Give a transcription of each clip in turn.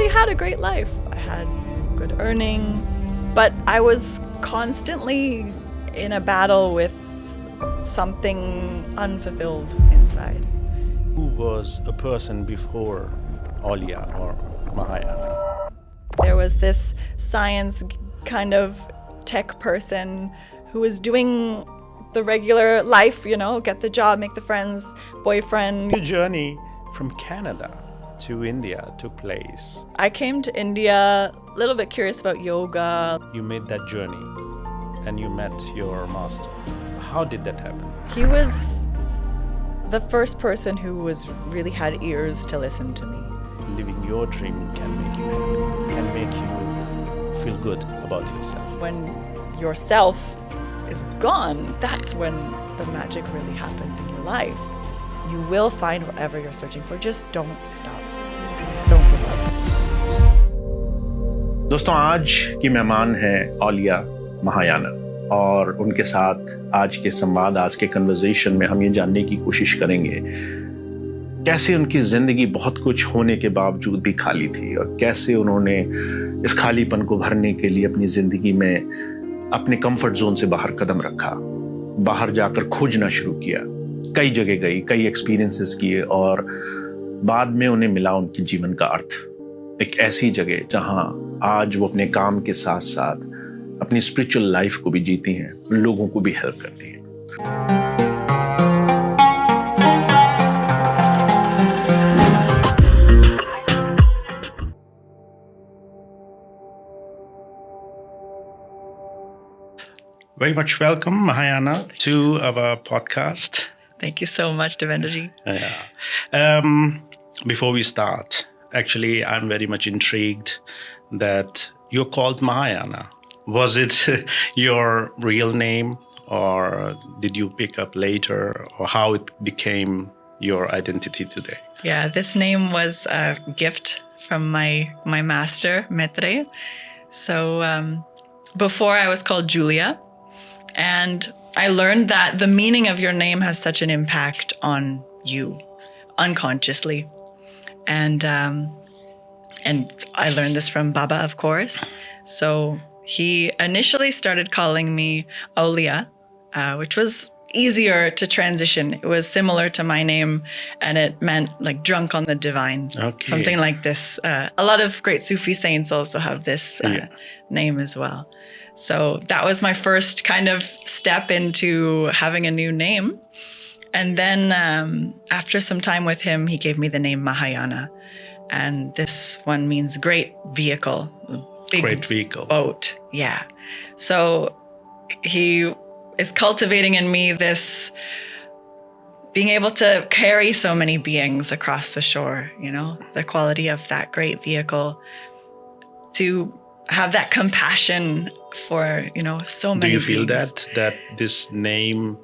technically had a great life. I had good earning, but I was constantly in a battle with something unfulfilled inside. Who was a person before Auliya or Mahayana? There was this science kind of tech person who was doing the regular life, get the job, make the friends, boyfriend. Your journey from Canada to India took place. I came to India a little bit curious about yoga. You made that journey and you met your master. How did that happen? He was the first person who really had ears to listen to me. Living your dream can make you happy, can make you feel good about yourself. When yourself is gone, that's when the magic really happens in your life. You will find whatever you're searching for. Just don't stop. Don't give up. दोस्तों, आज की मेहमान हैं औलिया महायाना और उनके साथ आज के संवाद, आज के कन्वर्सेशन में हम ये जानने की कोशिश करेंगे कैसे उनकी जिंदगी बहुत कुछ होने के बावजूद भी खाली थी और कैसे उन्होंने इस खालीपन को भरने के लिए अपनी जिंदगी में अपने कंफर्ट जोन से बाहर कदम रखा, बाहर जाकर खोजना शुरू किया, कई जगह गई, कई एक्सपीरियंसेस किए और बाद में उन्हें मिला उनके जीवन का अर्थ, एक ऐसी जगह जहां आज वो अपने काम के साथ साथ अपनी स्पिरिचुअल लाइफ को भी जीती हैं, लोगों को भी हेल्प करती हैं। Very much welcome, Mahayana, to our podcast. Thank you so much, Devendra ji. Before we start, actually, I'm very much intrigued that you're called Mahayana. Was it your real name or did you pick up later, or how it became your identity today? Yeah, this name was a gift from my master, Maitre. So before I was called Julia, and I learned that the meaning of your name has such an impact on you unconsciously. And I learned this from Baba, of course. So he initially started calling me Auliya, which was easier to transition. It was similar to my name, and it meant like drunk on the divine, something like this. A lot of great Sufi saints also have this name as well. So that was my first kind of step into having a new name. And then after some time with him, he gave me the name Mahayana. And this one means great vehicle, big great vehicle boat. Yeah. So he is cultivating in me this being able to carry so many beings across the shore, the quality of that great vehicle, to have that compassion for, so many Do you feel beings. that this name,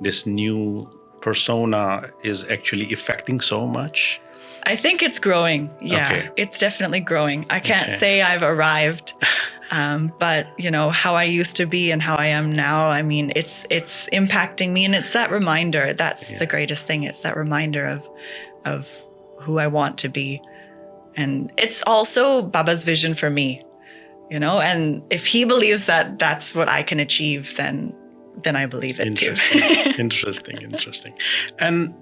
this new persona is actually affecting so much? I think it's growing. Yeah, Okay. It's definitely growing. I can't say I've arrived, but how I used to be and how I am now, I mean, it's impacting me, and it's that reminder. That's the greatest thing. It's that reminder of who I want to be. And it's also Baba's vision for me, and if he believes that that's what I can achieve, then I believe it too. Interesting. And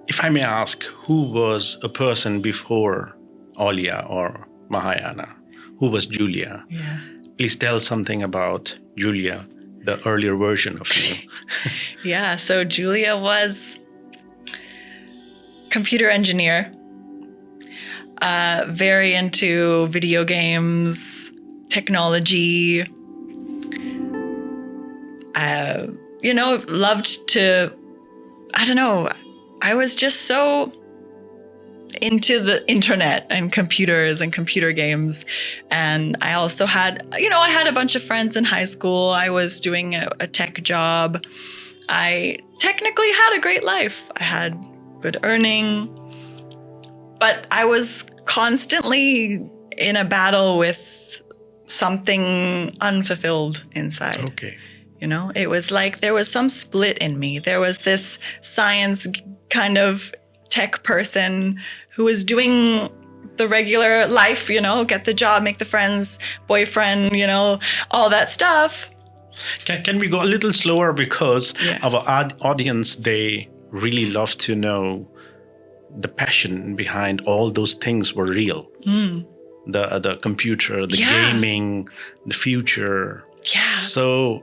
if I may ask, who was a person before Auliya or Mahayana? Who was Julia? Yeah. Please tell something about Julia, the earlier version of you. Yeah, so Julia was computer engineer, very into video games, technology, loved to, I was just so into the internet and computers and computer games. And I also had, I had a bunch of friends in high school. I was doing a tech job. I technically had a great life. I had good earning, but I was constantly in a battle with something unfulfilled inside. Okay. It was like there was some split in me. There was this science kind of tech person who was doing the regular life, get the job, make the friends, boyfriend, all that stuff. Can we go a little slower, because Yeah. our audience, they really love to know the passion behind all those things were real. The computer, the Yeah. gaming, the future. Yeah. So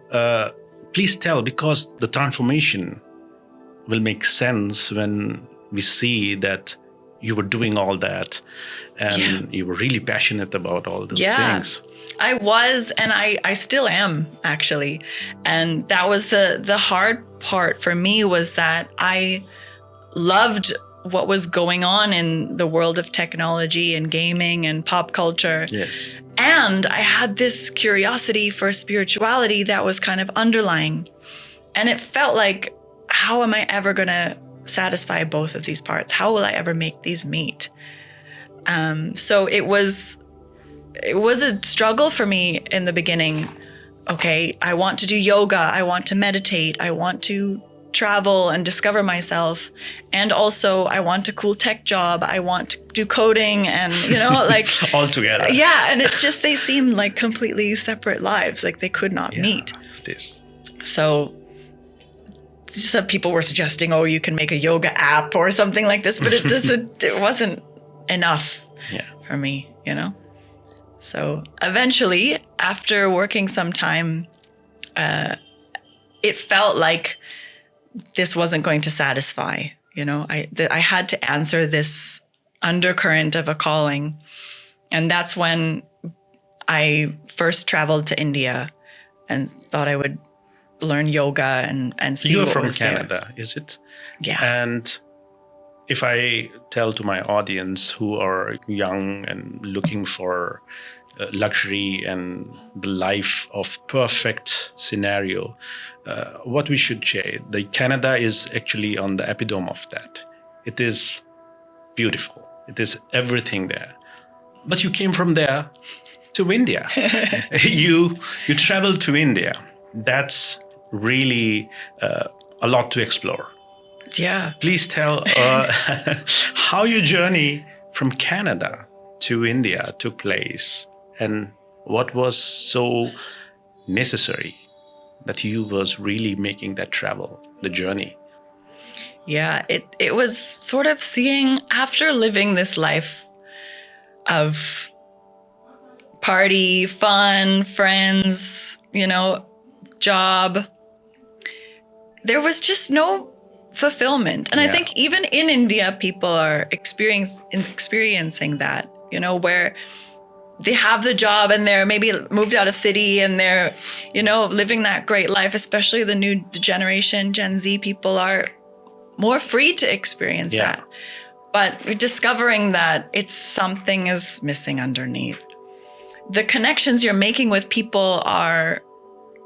please tell, because the transformation will make sense when we see that you were doing all that and you were really passionate about all those things. I was, and I still am, actually. And that was the hard part for me, was that I loved what was going on in the world of technology and gaming and pop culture. Yes. And I had this curiosity for spirituality that was kind of underlying. And it felt like, how am I ever going to satisfy both of these parts? How will I ever make these meet? So it was a struggle for me in the beginning. Okay, I want to do yoga. I want to meditate. I want to travel and discover myself. And also I want a cool tech job. I want to do coding and, like all together. Yeah. And it's just, they seem like completely separate lives. Like they could not meet. This. So some people were suggesting, you can make a yoga app or something like this, but it wasn't enough for me, So eventually, after working some time, it felt like this wasn't going to satisfy. I had to answer this undercurrent of a calling. And that's when I first traveled to India and thought I would learn yoga and see You're what from was Canada, there. is it? Yeah. And if I tell to my audience who are young and looking for luxury and the life of perfect scenario, what we should say, the Canada is actually on the epitome of that. It is beautiful. It is everything there. But you came from there to India. You traveled to India. That's really a lot to explore. Yeah. Please tell how your journey from Canada to India took place, and what was so necessary that you was really making that travel, the journey. Yeah, it was sort of seeing, after living this life of party, fun, friends, job, there was just no fulfillment. And I think even in India, people are experiencing that, where they have the job and they're maybe moved out of city and they're, living that great life, especially the new generation, Gen Z people are more free to experience that. But discovering that it's something is missing underneath. The connections you're making with people are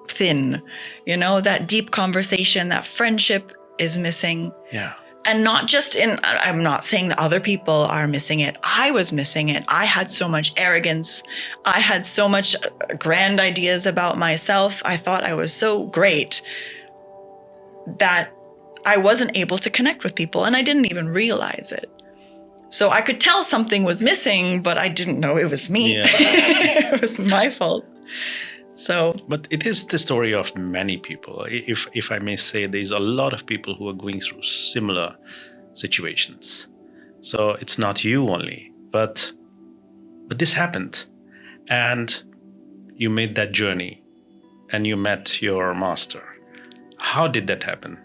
thin, that deep conversation, that friendship is missing. Yeah. And not just I'm not saying that other people are missing it. I was missing it. I had so much arrogance. I had so much grand ideas about myself. I thought I was so great that I wasn't able to connect with people, and I didn't even realize it. So I could tell something was missing, but I didn't know it was me. Yeah. It was my fault. So, but it is the story of many people. If I may say, there's a lot of people who are going through similar situations. So it's not you only, but this happened, and you made that journey, and you met your master. How did that happen?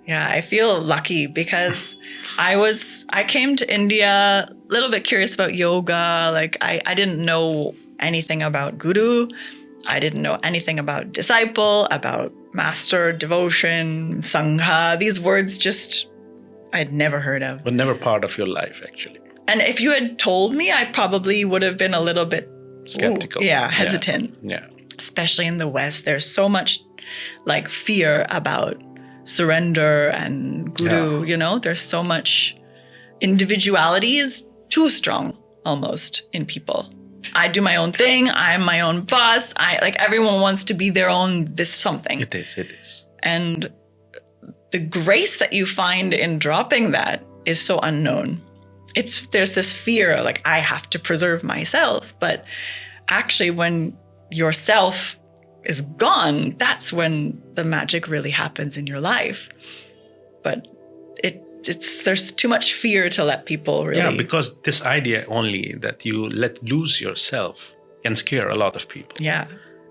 Yeah, I feel lucky because I came to India a little bit curious about yoga. Like I didn't know anything about guru. I didn't know anything about disciple, about master, devotion, Sangha. These words I'd never heard of. But never part of your life, actually. And if you had told me, I probably would have been a little bit skeptical. Hesitant. Yeah. Especially in the West, there's so much like fear about surrender and guru, there's so much individuality is too strong almost in people. I do my own thing. I'm my own boss. Everyone wants to be their own this something. It is. And the grace that you find in dropping that is so unknown. there's this fear, like, I have to preserve myself. But actually, when yourself is gone, that's when the magic really happens in your life. But there's too much fear to let people really. Yeah, because this idea only that you let lose yourself can scare a lot of people. Yeah.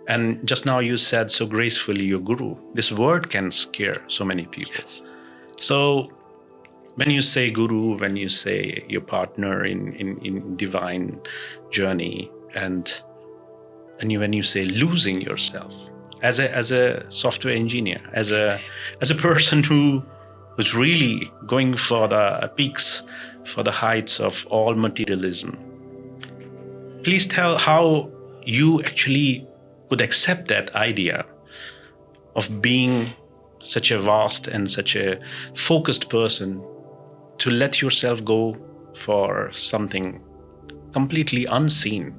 And just now you said so gracefully, your guru. This word can scare so many people. Yes. So when you say guru, when you say your partner in divine journey, and when you say losing yourself as a software engineer, as a person who was really going for the peaks, for the heights of all materialism, please tell how you actually could accept that idea of being such a vast and such a focused person, to let yourself go for something completely unseen.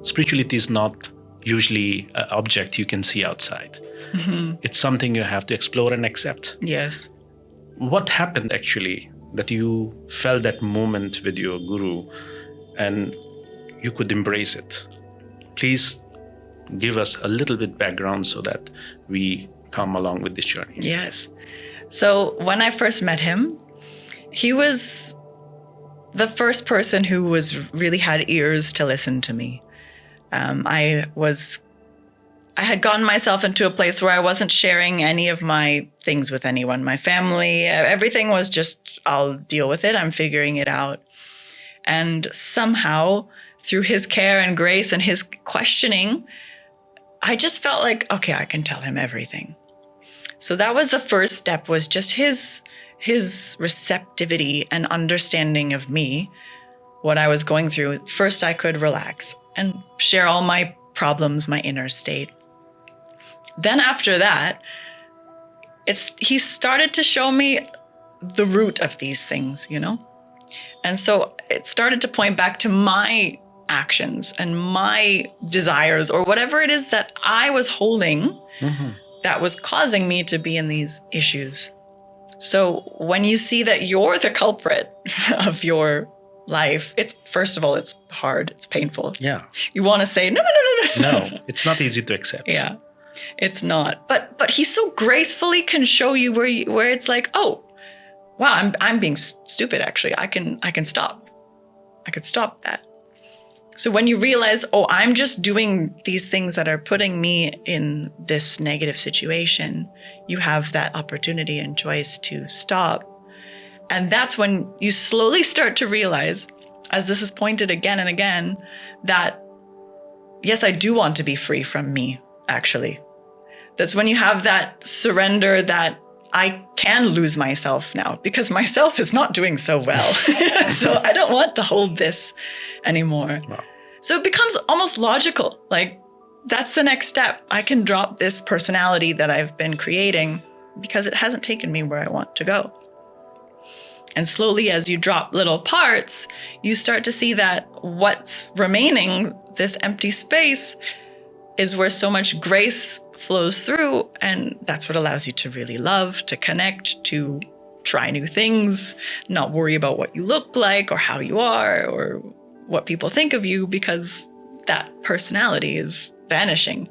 Spirituality is not usually an object you can see outside. Mm-hmm. It's something you have to explore and accept. Yes. What happened actually that you felt that moment with your guru and you could embrace it? Please give us a little bit background so that we come along with this journey. Yes. So when I first met him, he was the first person who really had ears to listen to me. I had gotten myself into a place where I wasn't sharing any of my things with anyone, my family. Everything was just, I'll deal with it. I'm figuring it out. And somehow, through his care and grace and his questioning, I just felt like, okay, I can tell him everything. So that was the first step, was just his receptivity and understanding of me, what I was going through. First, I could relax and share all my problems, my inner state. Then after that, he started to show me the root of these things, And so it started to point back to my actions and my desires, or whatever it is that I was holding, that was causing me to be in these issues. So when you see that you're the culprit of your life, first of all, it's hard, it's painful. Yeah. You want to say, no. No, it's not easy to accept. Yeah, it's not. But he so gracefully can show you where it's like, oh, wow, I'm being stupid, actually. I can stop. I could stop that. So when you realize, oh, I'm just doing these things that are putting me in this negative situation, you have that opportunity and choice to stop. And that's when you slowly start to realize, as this is pointed again and again, that yes, I do want to be free from me, actually. That's when you have that surrender that I can lose myself now, because myself is not doing so well. So I don't want to hold this anymore. Wow. So it becomes almost logical. Like, that's the next step. I can drop this personality that I've been creating because it hasn't taken me where I want to go. And slowly, as you drop little parts, you start to see that what's remaining, this empty space, is where so much grace flows through. And that's what allows you to really love, to connect, to try new things, not worry about what you look like or how you are or what people think of you, because that personality is vanishing.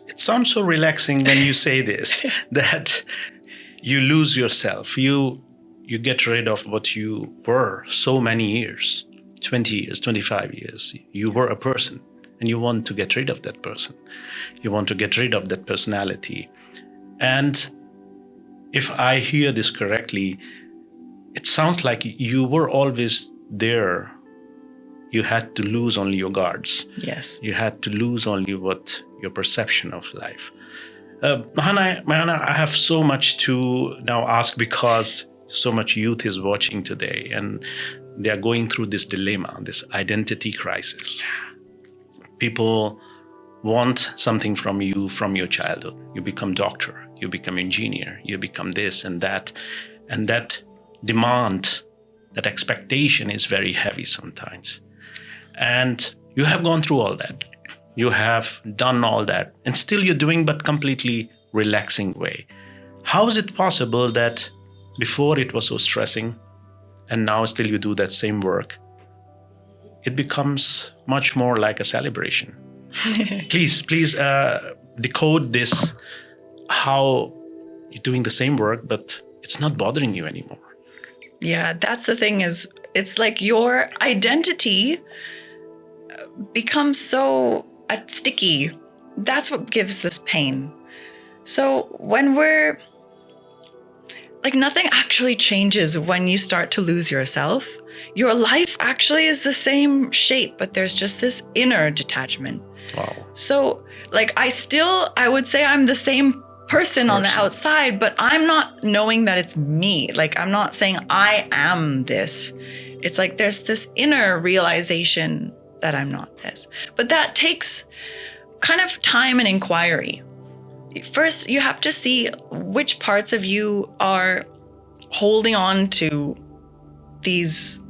It sounds so relaxing when you say this, that you lose yourself. You get rid of what you were so many years, 20 years, 25 years. You were a person and you want to get rid of that person. You want to get rid of that personality. And if I hear this correctly, it sounds like you were always there. You had to lose only your guards. Yes. You had to lose only what your perception of life. Mahana, I have so much to now ask, because so much youth is watching today and they are going through this dilemma, this identity crisis. People want something from you from your childhood. You become doctor, you become engineer, you become this and that demand, that expectation is very heavy sometimes. And you have gone through all that. You have done all that, and still you're doing, but completely relaxing way. How is it possible that before it was so stressing, and now still you do that same work, it becomes much more like a celebration. Please decode this, how you're doing the same work, but it's not bothering you anymore. Yeah, that's the thing, is it's like your identity becomes so sticky. That's what gives this pain. So when we're like, nothing actually changes when you start to lose yourself. Your life actually is the same shape, but there's just this inner detachment. Wow. So like, I would say I'm the same person on the outside, but I'm not knowing that it's me. Like, I'm not saying I am this. It's like there's this inner realization that I'm not this. But that takes kind of time and inquiry. First, you have to see which parts of you are holding on to these.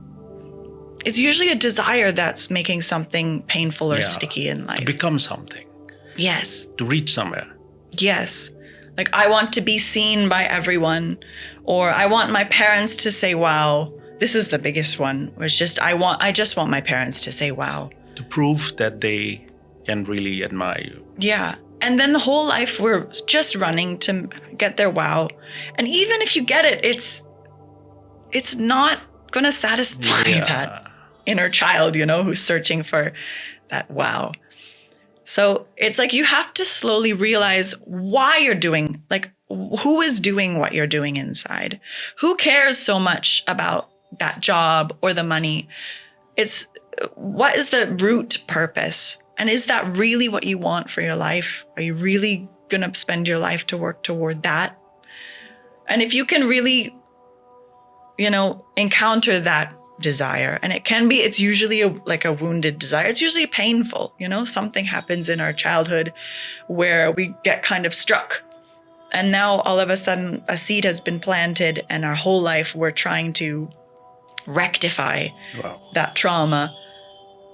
It's usually a desire that's making something painful or sticky in life. To become something. Yes. To reach somewhere. Yes. Like, I want to be seen by everyone, or I want my parents to say, wow. This is the biggest one. It's just, I just want my parents to say, wow. To prove that they can really admire you. Yeah. And then the whole life we're just running to get their wow. And even if you get it, it's not going to satisfy that inner child, who's searching for that wow. So it's like you have to slowly realize why you're doing, like, who is doing what you're doing inside? Who cares so much about that job or the money? It's what is the root purpose? And is that really what you want for your life? Are you really going to spend your life to work toward that? And if you can really, encounter that desire, and it's usually like a wounded desire. It's usually painful. Something happens in our childhood where we get kind of struck. And now all of a sudden a seed has been planted, and our whole life we're trying to rectify that trauma.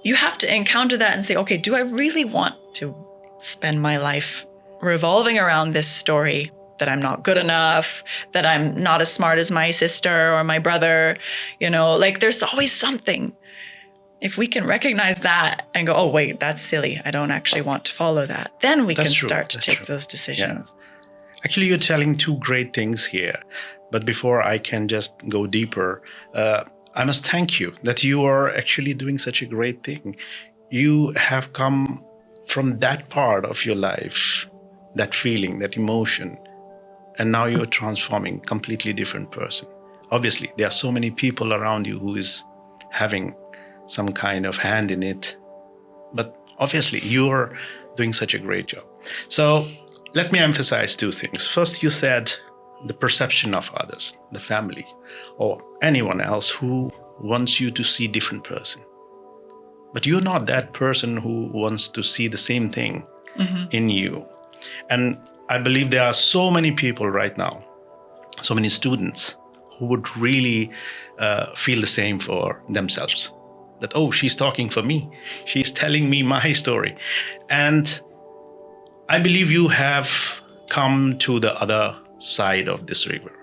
You have to encounter that and say, okay, do I really want to spend my life revolving around this story that I'm not good enough, that I'm not as smart as my sister or my brother? Like, there's always something. If we can recognize that and go, oh, wait, that's silly, I don't actually want to follow that, then we can start to take those decisions. Yeah. Actually, you're telling two great things here. But before I can just go deeper, I must thank you that you are actually doing such a great thing. You have come from that part of your life, that feeling, that emotion, and now you're transforming completely different person. Obviously, there are so many people around you who is having some kind of hand in it, but obviously you're doing such a great job. So let me emphasize two things. First, you said the perception of others, the family, or anyone else who wants you to see different person. But you're not that person who wants to see the same thing in you. And I believe there are so many people right now, so many students who would really feel the same for themselves. That, oh, she's talking for me. She's telling me my story. And I believe you have come to the other side of this river.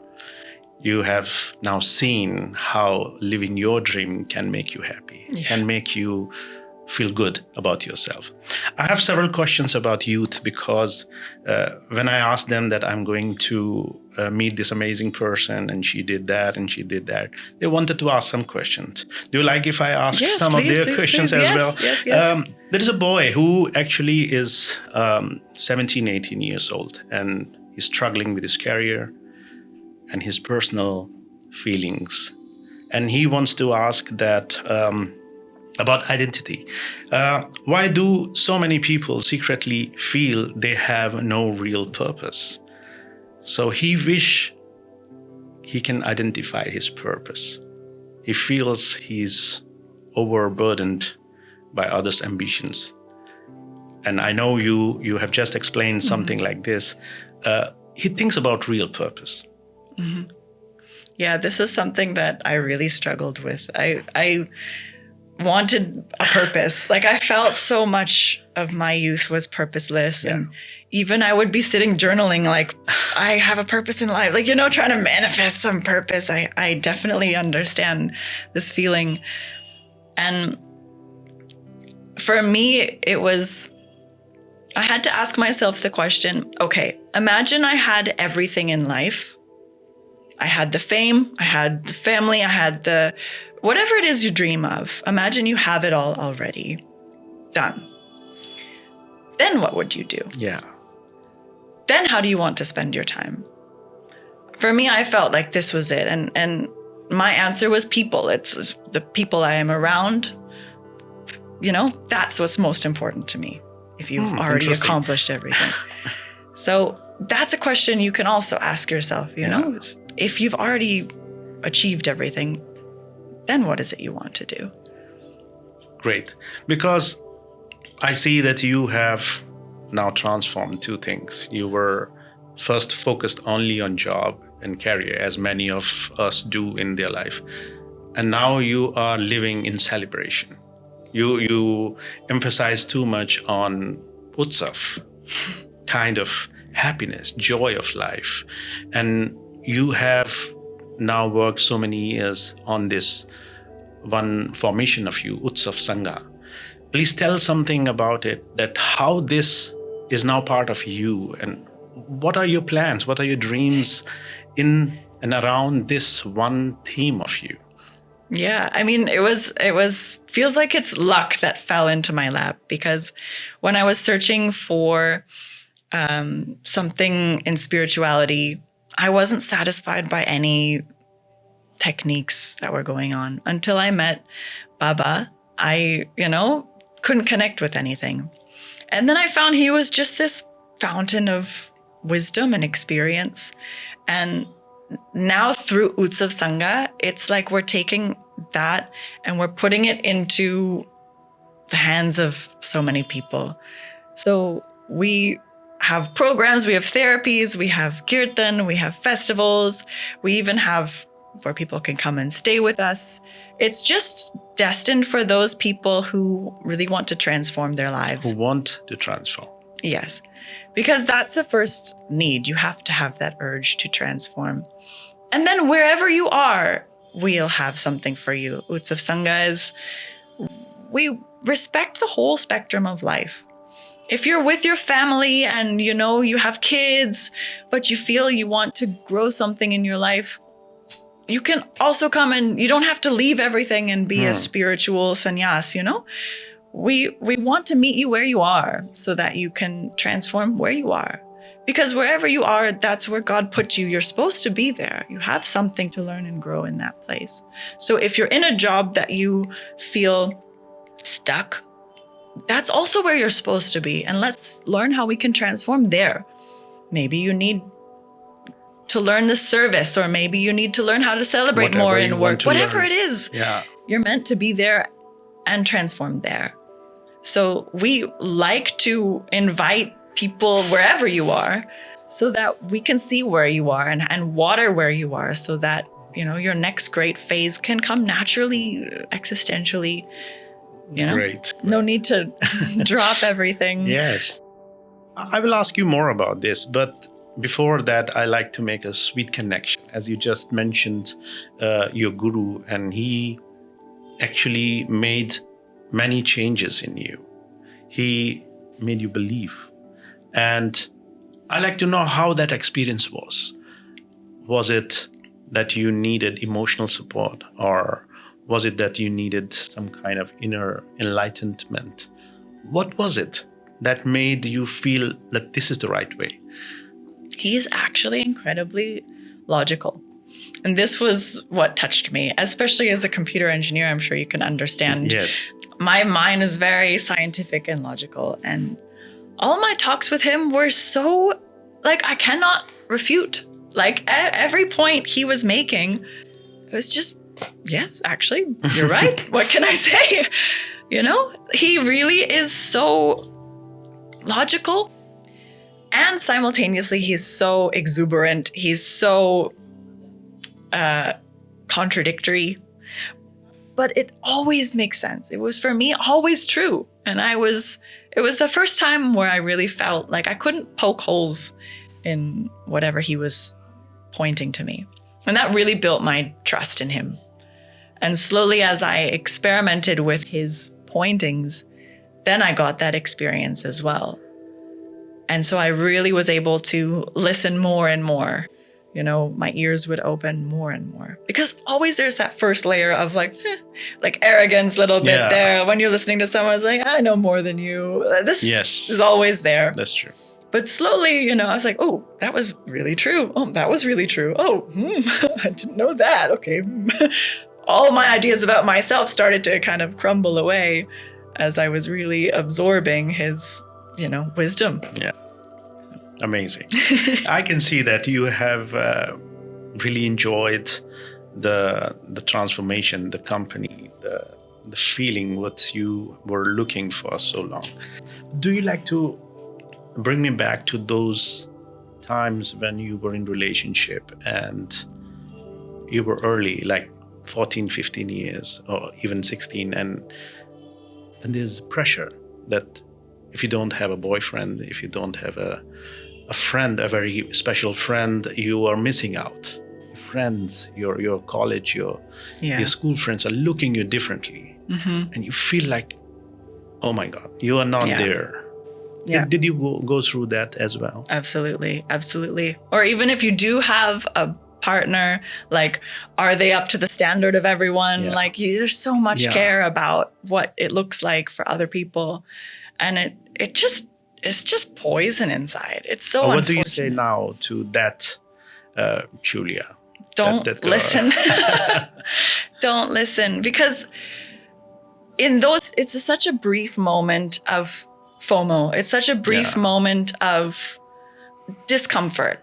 You have now seen how living your dream can make you happy, can make you feel good about yourself. I have several questions about youth because when I asked them that I'm going to meet this amazing person and she did that and she did that, they wanted to ask some questions. Do you like if I ask some of their questions as well? Yes. There is a boy who actually is 17, 18 years old, and he's struggling with his career and his personal feelings. And he wants to ask that about identity. Why do so many people secretly feel they have no real purpose? So he wish he can identify his purpose. He feels he's overburdened by others' ambitions. And I know you have just explained something like this. He thinks about real purpose. Mm-hmm. Yeah, this is something that I really struggled with. I wanted a purpose. Like, I felt so much of my youth was purposeless. And even I would be sitting journaling, like, I have a purpose in life, like, trying to manifest some purpose. I definitely understand this feeling. And for me, I had to ask myself the question, okay, imagine I had everything in life. I had the fame, I had the family, I had whatever it is you dream of. Imagine you have it all already done. Then what would you do? Yeah. Then how do you want to spend your time? For me, I felt like this was it. And my answer was people. It's the people I am around. That's what's most important to me. If you've already accomplished everything. So that's a question you can also ask yourself, if you've already achieved everything, then what is it you want to do? Great. Because I see that you have now transformed two things. You were first focused only on job and career, as many of us do in their life. And now you are living in celebration. You emphasize too much on Utsav, kind of happiness, joy of life. And you have now worked so many years on this one formation of you, Utsav Sangha. Please tell something about it, that how this is now part of you, and what are your plans, what are your dreams in and around this one theme of you? Yeah, I mean, feels like it's luck that fell into my lap, because when I was searching for something in spirituality, I wasn't satisfied by any techniques that were going on until I met Baba. I, couldn't connect with anything. And then I found he was just this fountain of wisdom and experience. And now through Utsav Sangha, it's like we're taking that and we're putting it into the hands of so many people. So we have programs, we have therapies, we have kirtan, we have festivals, we even have where people can come and stay with us. It's just destined for those people who really want to transform their lives. Who want to transform. Yes, because that's the first need. You have to have that urge to transform. And then wherever you are, we'll have something for you. Utsav Sangha is, we respect the whole spectrum of life. If you're with your family and you have kids, but you feel you want to grow something in your life, you can also come, and you don't have to leave everything and be a spiritual sannyas, We want to meet you where you are so that you can transform where you are. Because wherever you are, that's where God put you. You're supposed to be there. You have something to learn and grow in that place. So if you're in a job that you feel stuck, that's also where you're supposed to be. And let's learn how we can transform there. Maybe you need to learn the service, or maybe you need to learn how to celebrate more in work. Whatever it is, you're meant to be there and transform there. So we like to invite people wherever you are so that we can see where you are and water where you are, so that, your next great phase can come naturally, existentially. Great. No need to drop everything. Yes. I will ask you more about this, but before that, I like to make a sweet connection. As you just mentioned, your guru, and he actually made many changes in you. He made you believe. And I like to know how that experience was. Was it that you needed emotional support, or was it that you needed some kind of inner enlightenment? What was it that made you feel that this is the right way? He is actually incredibly logical. And this was what touched me, especially as a computer engineer. I'm sure you can understand. Yes. My mind is very scientific and logical. And all my talks with him were so, I cannot refute. Every point he was making, it was just, yes, actually, you're right. What can I say? He really is so logical. And simultaneously, he's so exuberant. He's so contradictory. But it always makes sense. It was, for me, always true. And I was it was the first time where I really felt like I couldn't poke holes in whatever he was pointing to me. And that really built my trust in him. And slowly, as I experimented with his pointings, then I got that experience as well. And so I really was able to listen more and more. You know, my ears would open more and more, because always there's that first layer of like arrogance a little bit there. When you're listening to someone, it's like, I know more than you. This is always there. That's true. But slowly, you know, I was like, oh, that was really true. Oh, that was really true. Oh, I didn't know that. Okay. All my ideas about myself started to kind of crumble away as I was really absorbing his, you know, wisdom. Yeah. Amazing. I can see that you have really enjoyed the transformation, the company, the feeling what you were looking for so long. Do you like to bring me back to those times when you were in relationship and you were early, like 14, 15 years or even 16, and there's pressure that if you don't have a boyfriend, if you don't have a friend, a very special friend, you are missing out. Friends, your college, your school friends are looking at you differently. Mm-hmm. And you feel like, oh my God, you are not there. Yeah. Did you go through that as well? Absolutely. Absolutely. Or even if you do have a partner, like, are they up to the standard of everyone? Yeah. Like, there's so much care about what it looks like for other people. And it's just poison inside. It's so unfortunate. What do you say now to that, Julia? Don't listen. Don't listen. Because in those, it's such a brief moment of FOMO. It's such a brief moment of discomfort.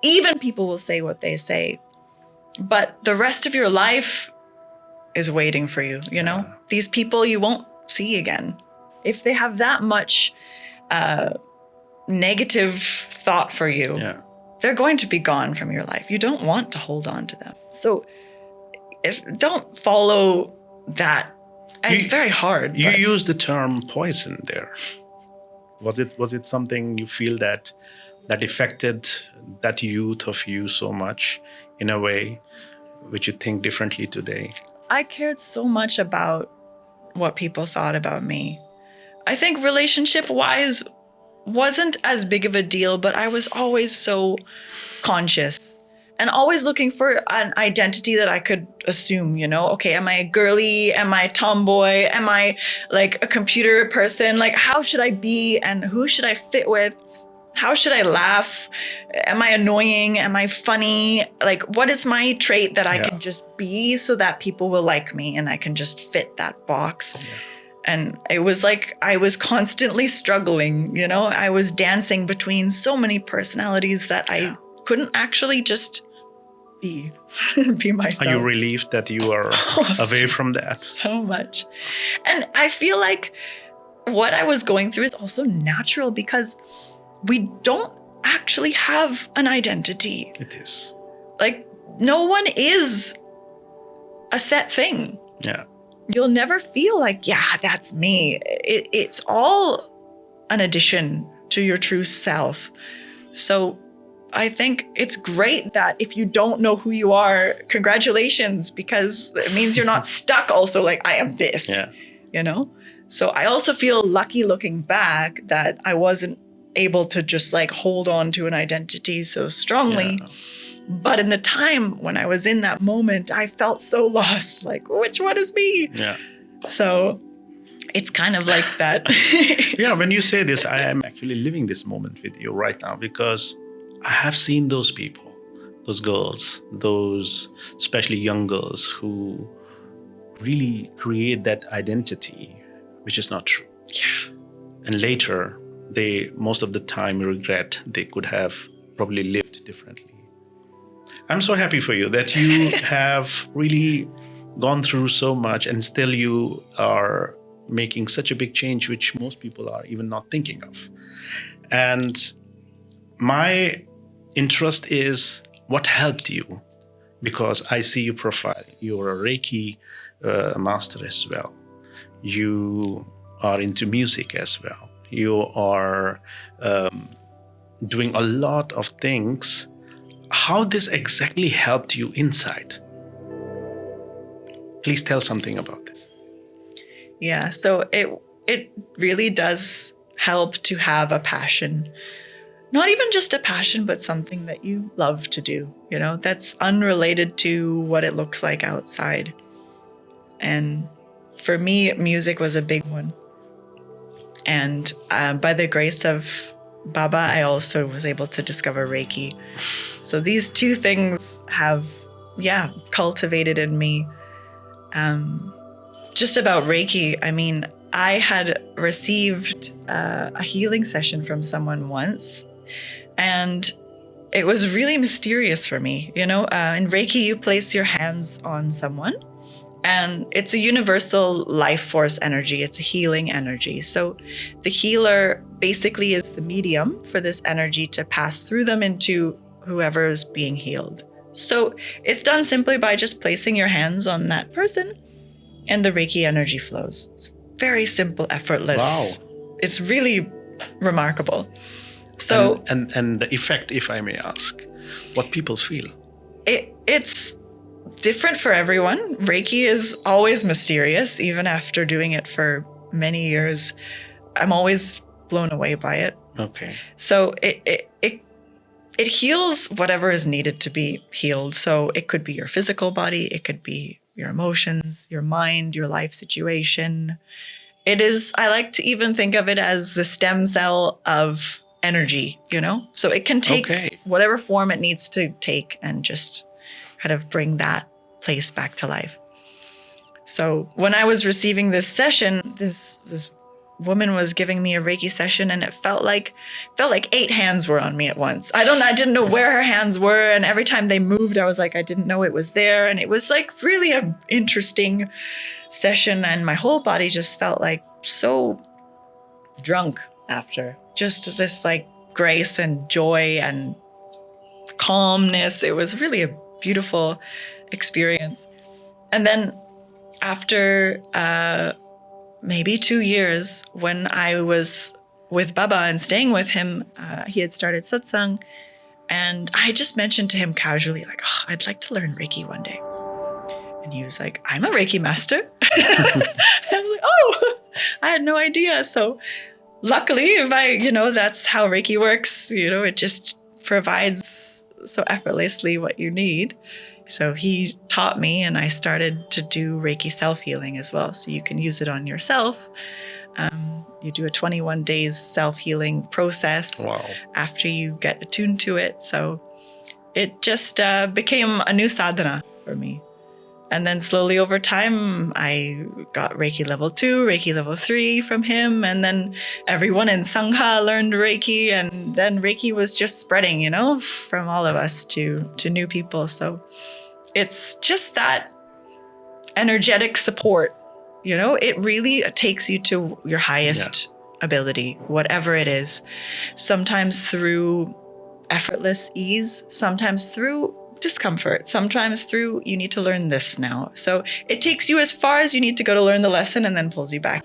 Even people will say what they say, but the rest of your life is waiting for you, you know? These people you won't see again. If they have that much negative thought for you, they're going to be gone from your life. You don't want to hold on to them. So don't follow that. And it's very hard. You use the term poison there. Was it something you feel that affected that youth of you so much in a way which you think differently today? I cared so much about what people thought about me. I think relationship-wise wasn't as big of a deal, but I was always so conscious and always looking for an identity that I could assume, you know? Okay, am I a girly? Am I a tomboy? Am I like a computer person? Like, how should I be and who should I fit with? How should I laugh? Am I annoying? Am I funny? Like, what is my trait that I can just be so that people will like me and I can just fit that box? Yeah. And it was like I was constantly struggling, you know? I was dancing between so many personalities that I couldn't actually just be myself. Are you relieved that you are away from that? So much. And I feel like what I was going through is also natural because we don't actually have an identity. It is. Like, no one is a set thing. Yeah. You'll never feel like, that's me. It's all an addition to your true self. So I think it's great that if you don't know who you are, congratulations, because it means you're not stuck also like, I am this, you know? So I also feel lucky looking back that I wasn't able to just like hold on to an identity so strongly. Yeah. But in the time when I was in that moment, I felt so lost, like, which one is me? Yeah. So it's kind of like that. Yeah, when you say this, I am actually living this moment with you right now because I have seen those people, those girls, those especially young girls who really create that identity, which is not true. Yeah. And later, they most of the time regret they could have probably lived differently. I'm so happy for you that you have really gone through so much and still you are making such a big change, which most people are even not thinking of. And my interest is what helped you, because I see your profile. You're a Reiki master as well. You are into music as well. You are doing a lot of things. How this exactly helped you inside? Please tell something about this. Yeah, so it really does help to have a passion. Not even just a passion, but something that you love to do, that's unrelated to what it looks like outside. And for me, music was a big one. And by the grace of Baba, I also was able to discover Reiki. So these two things have, cultivated in me. Just about Reiki, I mean, I had received a healing session from someone once, and it was really mysterious for me. In Reiki, you place your hands on someone, and it's a universal life force energy. It's a healing energy. So the healer basically is the medium for this energy to pass through them into whoever is being healed. So it's done simply by just placing your hands on that person, and the Reiki energy flows. It's very simple, effortless. Wow. It's really remarkable. So and the effect, if I may ask, what people feel? It's different for everyone. Reiki is always mysterious, even after doing it for many years. I'm always blown away by it. Okay. So it heals whatever is needed to be healed. So it could be your physical body, it could be your emotions, your mind, your life situation. I like to even think of it as the stem cell of energy, So it can take whatever form it needs to take and just kind of bring that place back to life. So when I was receiving this session, this woman was giving me a Reiki session, and it felt like 8 hands were on me at once. I didn't know where her hands were, and every time they moved, I was like, I didn't know it was there. And it was like really an interesting session, and my whole body just felt like so drunk after. Just this like grace and joy and calmness. It was really a beautiful experience. And then after maybe 2 years, when I was with Baba and staying with him, he had started satsang, and I just mentioned to him casually, like, I'd like to learn Reiki one day. And he was like, I'm a Reiki master. I was like, oh, I had no idea. So luckily, that's how Reiki works. It just provides so effortlessly what you need. So he taught me, and I started to do Reiki self-healing as well. So you can use it on yourself. You do a 21 days self-healing process after you get attuned to it. So it just became a new sadhana for me. And then slowly over time, I got Reiki level 2, Reiki level 3 from him. And then everyone in Sangha learned Reiki. And then Reiki was just spreading, from all of us to new people. So it's just that energetic support, it really takes you to your highest ability, whatever it is. Sometimes through effortless ease, sometimes through discomfort, sometimes through you need to learn this now. So it takes you as far as you need to go to learn the lesson, and then pulls you back,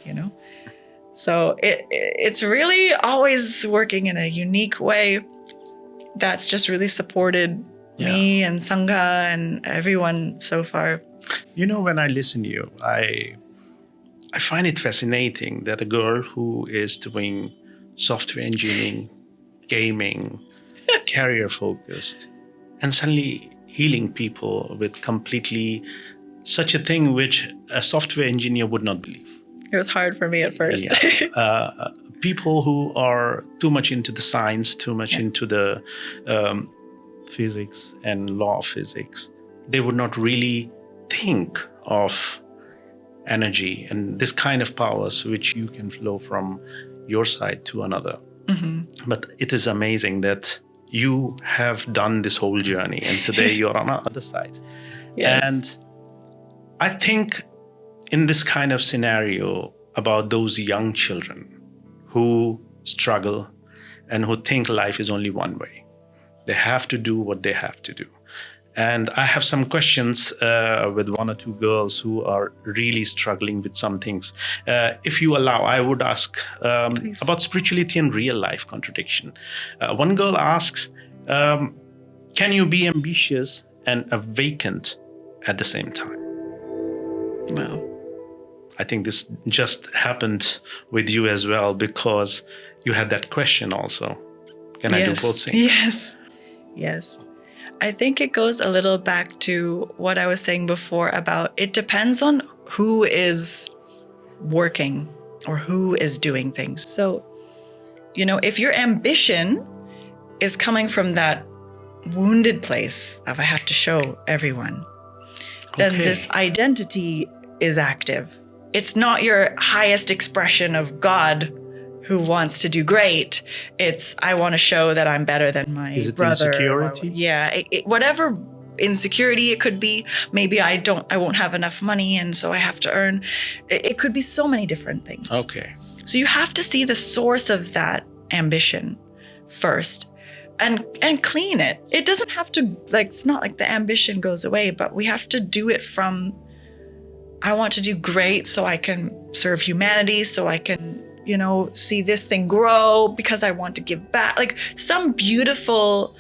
So it's really always working in a unique way that's just really supported me and Sangha and everyone so far. When I listen to you, I find it fascinating that a girl who is doing software engineering, gaming, career focused, and suddenly healing people with completely such a thing which a software engineer would not believe. It was hard for me at first. People who are too much into the science, too much into the physics and law of physics, they would not really think of energy and this kind of powers which you can flow from your side to another. Mm-hmm. But it is amazing that you have done this whole journey, and today you're on the other side. Yes. And I think in this kind of scenario about those young children who struggle and who think life is only one way, they have to do what they have to do. And I have some questions with one or two girls who are really struggling with some things. If you allow, I would ask about spirituality and real life contradiction. One girl asks, can you be ambitious and vacant at the same time? Wow. I think this just happened with you as well, because you had that question also. Can I do both things? Yes. I think it goes a little back to what I was saying before about it depends on who is working or who is doing things. So, if your ambition is coming from that wounded place of I have to show everyone, then this identity is active. It's not your highest expression of God who wants to do great. It's I want to show that I'm better than my is it brother. Insecurity? Whatever insecurity it could be. Maybe I won't have enough money, and so I have to earn. It could be so many different things. Okay. So you have to see the source of that ambition first, and clean it. It doesn't have to it's not like the ambition goes away, but we have to do it from I want to do great so I can serve humanity, so I can see this thing grow because I want to give back. Like some beautiful,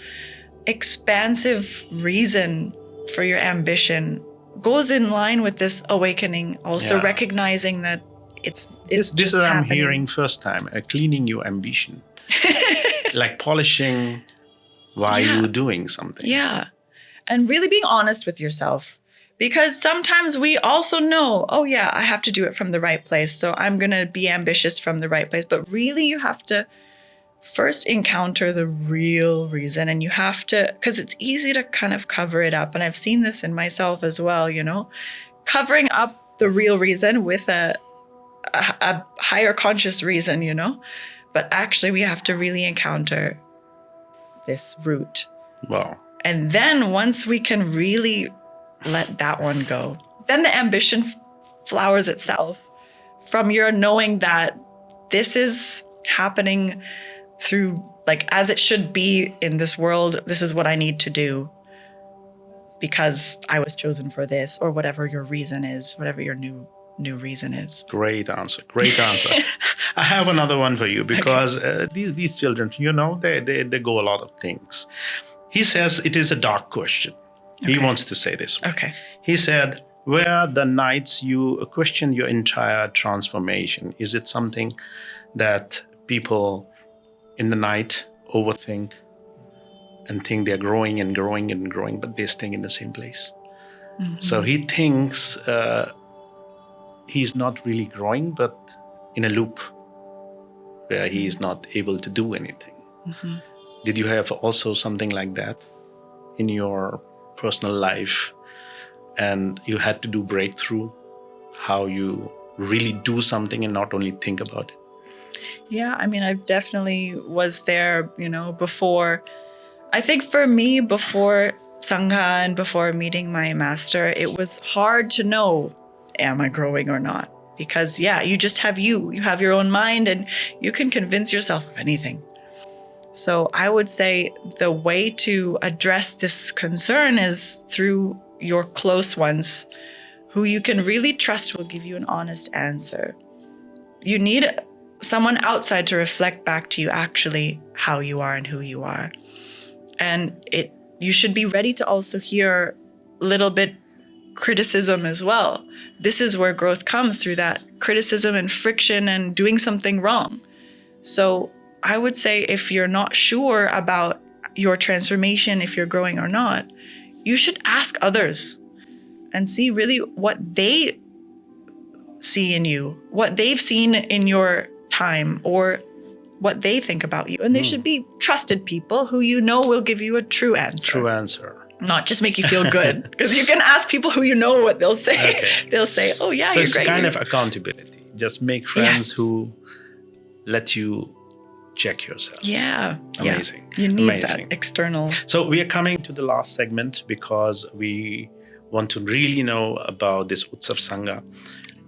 expansive reason for your ambition goes in line with this awakening. Also recognizing that it's this just is what happening. I'm hearing first time. Cleaning your ambition, like polishing while you're doing something. Yeah, and really being honest with yourself. Because sometimes we also know, I have to do it from the right place. So I'm going to be ambitious from the right place. But really, you have to first encounter the real reason. And you have to, because it's easy to kind of cover it up. And I've seen this in myself as well, covering up the real reason with a higher conscious reason, But actually, we have to really encounter this root. Wow. And then once we can really let that one go, then the ambition flowers itself from your knowing that this is happening through as it should be in this world. This is what I need to do because I was chosen for this, or whatever your reason is, whatever your new reason is. Great answer. I have another one for you, because these children, they go a lot of things. He says it is a dark question. He wants to say this. Okay. He said, were the nights you questioned your entire transformation? Is it something that people in the night overthink and think they're growing and growing and growing, but they're staying in the same place? Mm-hmm. So he thinks he's not really growing, but in a loop where he is not able to do anything. Mm-hmm. Did you have also something like that in your personal life, and you had to do breakthrough, how you really do something and not only think about it? Yeah, I definitely was there, before. I think for me, before Sangha and before meeting my master, it was hard to know, am I growing or not? Because you just have you have your own mind, and you can convince yourself of anything. So I would say the way to address this concern is through your close ones, who you can really trust will give you an honest answer. You need someone outside to reflect back to you actually how you are and who you are. And you should be ready to also hear a little bit criticism as well. This is where growth comes, through that criticism and friction and doing something wrong. So I would say if you're not sure about your transformation, if you're growing or not, you should ask others and see really what they see in you, what they've seen in your time, or what they think about you. And they should be trusted people who will give you a true answer. Not just make you feel good. Because you can ask people who what they'll say. Okay. They'll say, oh yeah, so you're it's great. Kind of accountability. Just make friends who let you check yourself. Yeah. Amazing. Yeah. You need that external. So we are coming to the last segment, because we want to really know about this Utsav Sangha,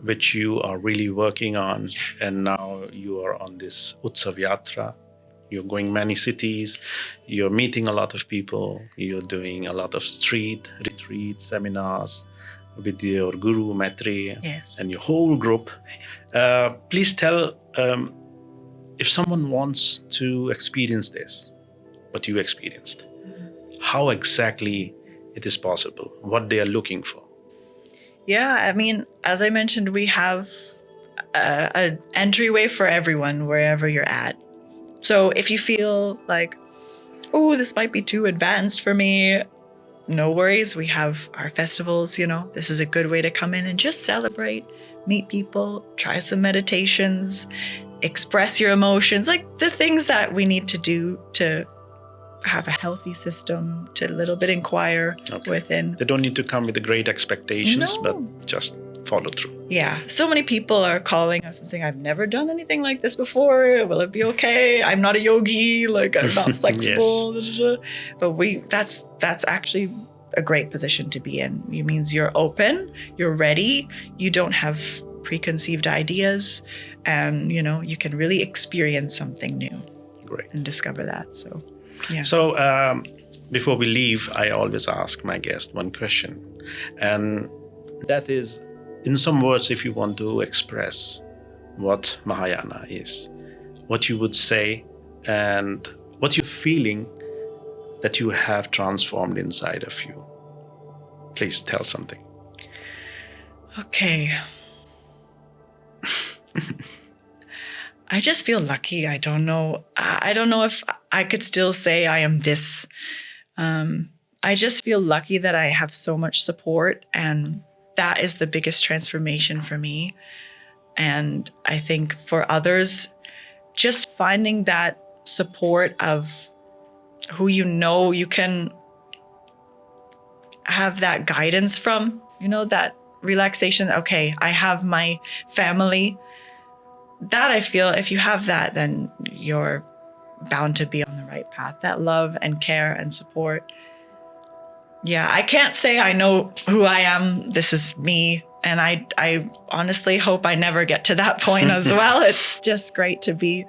which you are really working on. And now you are on this Utsav Yatra. You're going many cities, you're meeting a lot of people, you're doing a lot of street retreats, seminars with your guru, Maitreya, Yes. and your whole group. Please tell if someone wants to experience this, what you experienced, how exactly it is possible, what they are looking for. Yeah, I mean, as I mentioned, we have an entryway for everyone wherever you're at. So if you feel like, oh, this might be too advanced for me, no worries. We have our festivals, this is a good way to come in and just celebrate, meet people, try some meditations, express your emotions, like the things that we need to do to have a healthy system, to a little bit inquire within. They don't need to come with the great expectations, No. but just follow through. Yeah. So many people are calling us and saying, I've never done anything like this before. Will it be okay? I'm not a yogi. Like, I'm not flexible. But that's actually a great position to be in. It means you're open, you're ready, you don't have preconceived ideas, and, you can really experience something new. Great. And discover that. So, yeah. So before we leave, I always ask my guest one question. And that is, in some words, if you want to express what Mahayana is, what you would say and what you're feeling that you have transformed inside of you. Please tell something. Okay. I just feel lucky. I don't know if I could still say I am this. I just feel lucky that I have so much support, and that is the biggest transformation for me. And I think for others, just finding that support of who you can have that guidance from, that relaxation. Okay, I have my family. That I feel if you have that, then you're bound to be on the right path. That love and care and support. Yeah, I can't say I know who I am. This is me. And I honestly hope I never get to that point as well. It's just great to be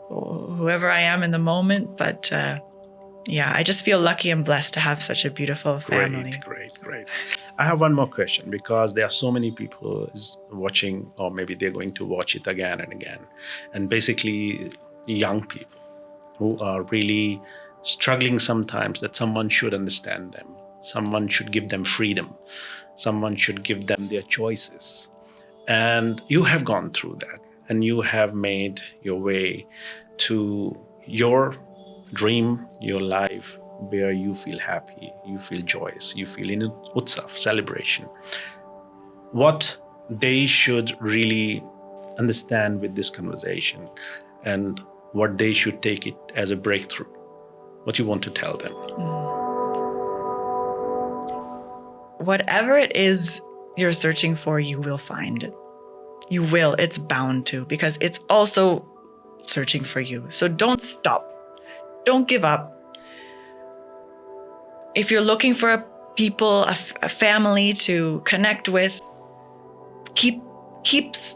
whoever I am in the moment. But I just feel lucky and blessed to have such a beautiful family. Great. I have one more question, because there are so many people watching, or maybe they're going to watch it again and again. And basically young people who are really struggling sometimes, that someone should understand them. Someone should give them freedom. Someone should give them their choices. And you have gone through that, and you have made your way to your dream, your life, where you feel happy, you feel joyous, you feel in Utsav, celebration. What they should really understand with this conversation, and what they should take it as a breakthrough, what you want to tell them. Whatever it is you're searching for, you will find it. You will. It's bound to, because it's also searching for you. So don't stop. Don't give up. If you're looking for a family to connect with, keep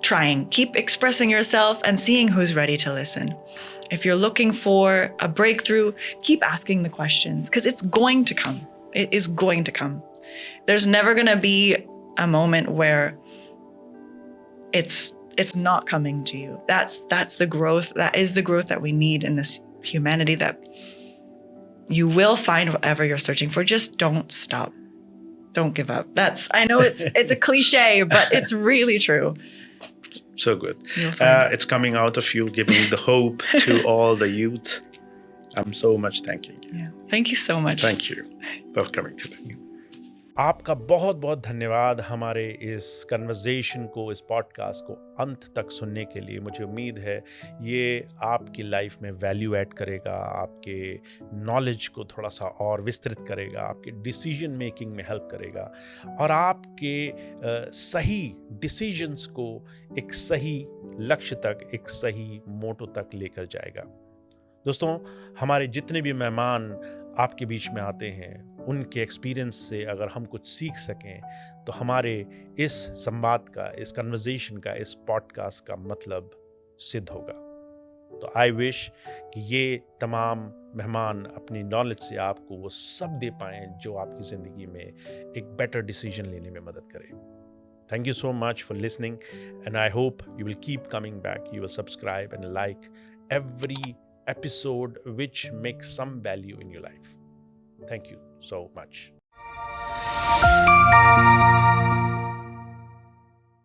trying. Keep expressing yourself and seeing who's ready to listen. If you're looking for a breakthrough, keep asking the questions, because it's going to come. It is going to come. There's never going to be a moment where it's not coming to you. That's the growth. That is the growth that we need in this humanity, that you will find whatever you're searching for. Just don't stop. Don't give up. I know it's a cliche, but it's really true. So good. It's coming out of you, giving the hope to all the youth. I'm so much thanking you. Yeah. Thank you so much. Thank you for coming today. आपका बहुत बहुत धन्यवाद हमारे इस conversation को, इस podcast को अंत तक सुनने के लिए। मुझे उम्मीद है ये आपकी लाइफ में वैल्यू ऐड करेगा, आपके नॉलेज को थोड़ा सा और विस्तृत करेगा, आपके डिसीजन मेकिंग में हेल्प करेगा, और आपके सही डिसीजंस को एक सही लक्ष्य तक, एक सही मोटो तक लेकर जाएगा। दोस्तों, हमारे जितने भी मेहमान आपके बीच में आते हैं, उनके एक्सपीरियंस से अगर हम कुछ सीख सकें तो हमारे इस संवाद का, इस कन्वर्सेशन का, इस पॉडकास्ट का मतलब सिद्ध होगा। तो आई विश कि ये तमाम मेहमान अपनी नॉलेज से आपको वो सब दे पाएं जो आपकी ज़िंदगी में एक बेटर डिसीजन लेने में मदद करे. Thank you so much for listening, and I hope you will keep coming back. You will subscribe and like every episode which makes some value in your life. Thank you so much.